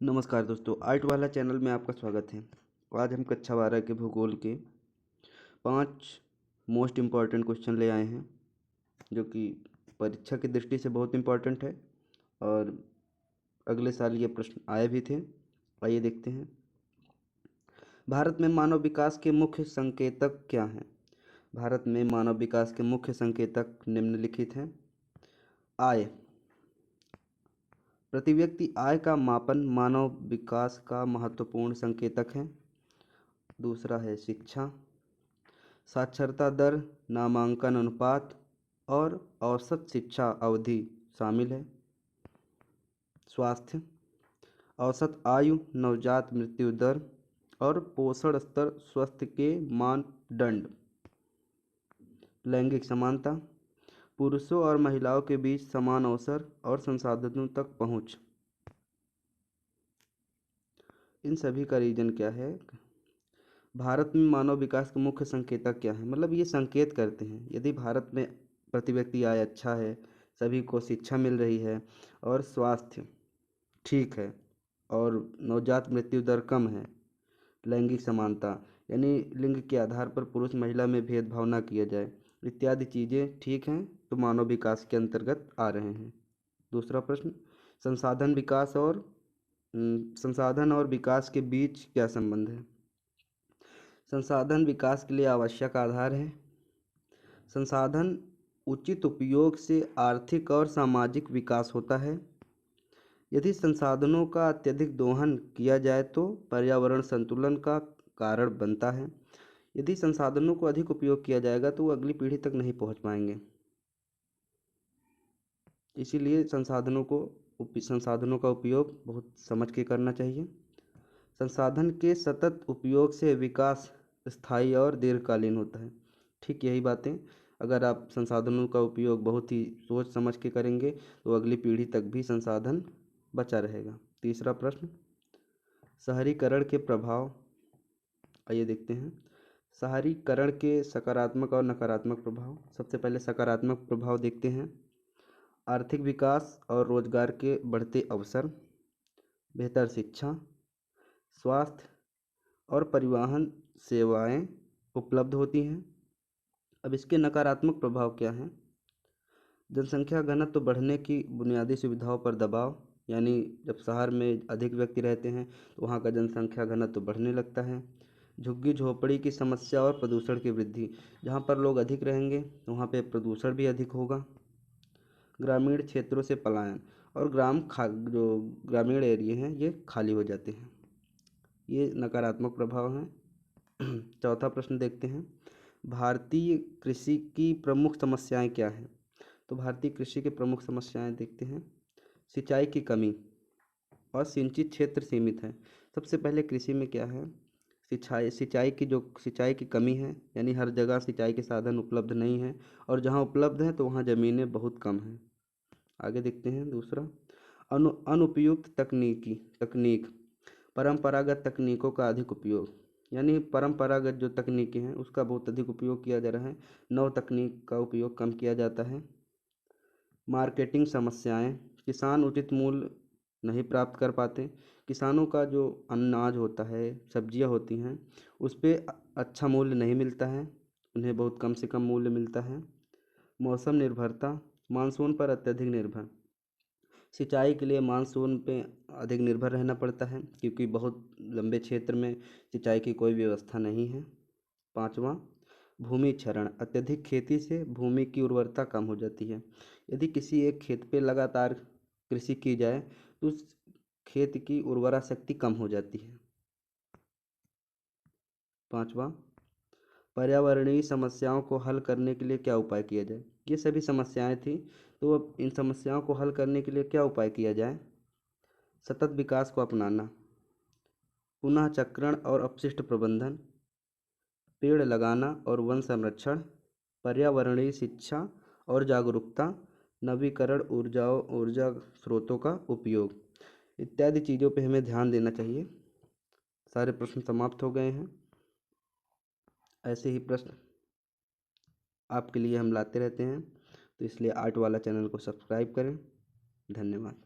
नमस्कार दोस्तों, आर्ट वाला चैनल में आपका स्वागत है। आज हम कक्षा 12 के भूगोल के 5 मोस्ट इम्पॉर्टेंट क्वेश्चन ले आए हैं, जो कि परीक्षा की दृष्टि से बहुत इम्पॉर्टेंट है और अगले साल ये प्रश्न आए भी थे। आइए देखते हैं। भारत में मानव विकास के मुख्य संकेतक क्या हैं? भारत में मानव विकास के मुख्य संकेतक निम्नलिखित हैं। आय। प्रति व्यक्ति आय का मापन मानव विकास का महत्वपूर्ण संकेतक है। दूसरा है शिक्षा। साक्षरता दर, नामांकन अनुपात और औसत शिक्षा अवधि शामिल है। स्वास्थ्य। औसत आयु, नवजात मृत्यु दर और पोषण स्तर स्वास्थ्य के मानदंड। लैंगिक समानता। पुरुषों और महिलाओं के बीच समान अवसर और संसाधनों तक पहुंच। इन सभी का रीजन क्या है? भारत में मानव विकास के मुख्य संकेतक क्या है? मतलब ये संकेत करते हैं यदि भारत में प्रति व्यक्ति आय अच्छा है, सभी को शिक्षा मिल रही है और स्वास्थ्य ठीक है और नवजात मृत्यु दर कम है, लैंगिक समानता यानी लिंग के आधार पर पुरुष महिला में भेदभाव न किया जाए, इत्यादि चीज़ें ठीक हैं तो मानव विकास के अंतर्गत आ रहे हैं। दूसरा प्रश्न, संसाधन और विकास के बीच क्या संबंध है? संसाधन विकास के लिए आवश्यक आधार है। संसाधन उचित उपयोग से आर्थिक और सामाजिक विकास होता है। यदि संसाधनों का अत्यधिक दोहन किया जाए तो पर्यावरण संतुलन का कारण बनता है। यदि संसाधनों को अधिक उपयोग किया जाएगा तो वो अगली पीढ़ी तक नहीं पहुंच पाएंगे। इसीलिए संसाधनों का उपयोग बहुत समझ के करना चाहिए। संसाधन के सतत उपयोग से विकास स्थायी और दीर्घकालीन होता है। ठीक यही बातें अगर आप संसाधनों का उपयोग बहुत ही सोच समझ के करेंगे तो अगली पीढ़ी तक भी संसाधन बचा रहेगा। तीसरा प्रश्न, शहरीकरण के प्रभाव। आइए देखते हैं। शहरीकरण के सकारात्मक और नकारात्मक प्रभाव। सबसे पहले सकारात्मक प्रभाव देखते हैं। आर्थिक विकास और रोजगार के बढ़ते अवसर, बेहतर शिक्षा, स्वास्थ्य और परिवहन सेवाएं उपलब्ध होती हैं। अब इसके नकारात्मक प्रभाव क्या हैं? जनसंख्या घनत्व बढ़ने की बुनियादी सुविधाओं पर दबाव, यानी जब शहर में अधिक व्यक्ति रहते हैं तो वहाँ का जनसंख्या घनत्व बढ़ने लगता है। झुग्गी झोपड़ी की समस्या और प्रदूषण की वृद्धि, जहाँ पर लोग अधिक रहेंगे वहाँ पे प्रदूषण भी अधिक होगा। ग्रामीण क्षेत्रों से पलायन और जो ग्रामीण एरिया हैं ये खाली हो जाते हैं। ये नकारात्मक प्रभाव हैं। चौथा प्रश्न देखते हैं। भारतीय कृषि की प्रमुख समस्याएं क्या हैं? तो भारतीय कृषि की प्रमुख समस्याएं देखते हैं। सिंचाई की कमी और सिंचित क्षेत्र सीमित है। सबसे पहले कृषि में क्या है? सिंचाई की कमी है, यानी हर जगह सिंचाई के साधन उपलब्ध नहीं है और जहाँ उपलब्ध है तो वहाँ ज़मीनें बहुत कम हैं। आगे देखते हैं। दूसरा, अनुपयुक्त तकनीक, परंपरागत तकनीकों का अधिक उपयोग, यानी परंपरागत जो तकनीकें हैं उसका बहुत अधिक उपयोग किया जा रहा है, नव तकनीक का उपयोग कम किया जाता है। मार्केटिंग समस्याएं, किसान उचित मूल्य नहीं प्राप्त कर पाते। किसानों का जो अनाज होता है, सब्जियां होती हैं, उस पर अच्छा मूल्य नहीं मिलता है, उन्हें बहुत कम से कम मूल्य मिलता है। मौसम निर्भरता, मानसून पर अत्यधिक निर्भर, सिंचाई के लिए मानसून पे अधिक निर्भर रहना पड़ता है क्योंकि बहुत लंबे क्षेत्र में सिंचाई की कोई व्यवस्था नहीं है। पाँचवा, भूमि क्षरण, अत्यधिक खेती से भूमि की उर्वरता कम हो जाती है। यदि किसी एक खेत पे लगातार कृषि की जाए तो उस खेत की उर्वरा शक्ति कम हो जाती है। पाँचवा, पर्यावरणीय समस्याओं को हल करने के लिए क्या उपाय किया जाए? ये सभी समस्याएं थी, तो अब इन समस्याओं को हल करने के लिए क्या उपाय किया जाए? सतत विकास को अपनाना, पुनः चक्रण और अपशिष्ट प्रबंधन, पेड़ लगाना और वन संरक्षण, पर्यावरणीय शिक्षा और जागरूकता, नवीकरण ऊर्जा स्रोतों का उपयोग, इत्यादि चीज़ों पे हमें ध्यान देना चाहिए। सारे प्रश्न समाप्त हो गए हैं। ऐसे ही प्रश्न आपके लिए हम लाते रहते हैं, तो इसलिए आर्ट वाला चैनल को सब्सक्राइब करें। धन्यवाद।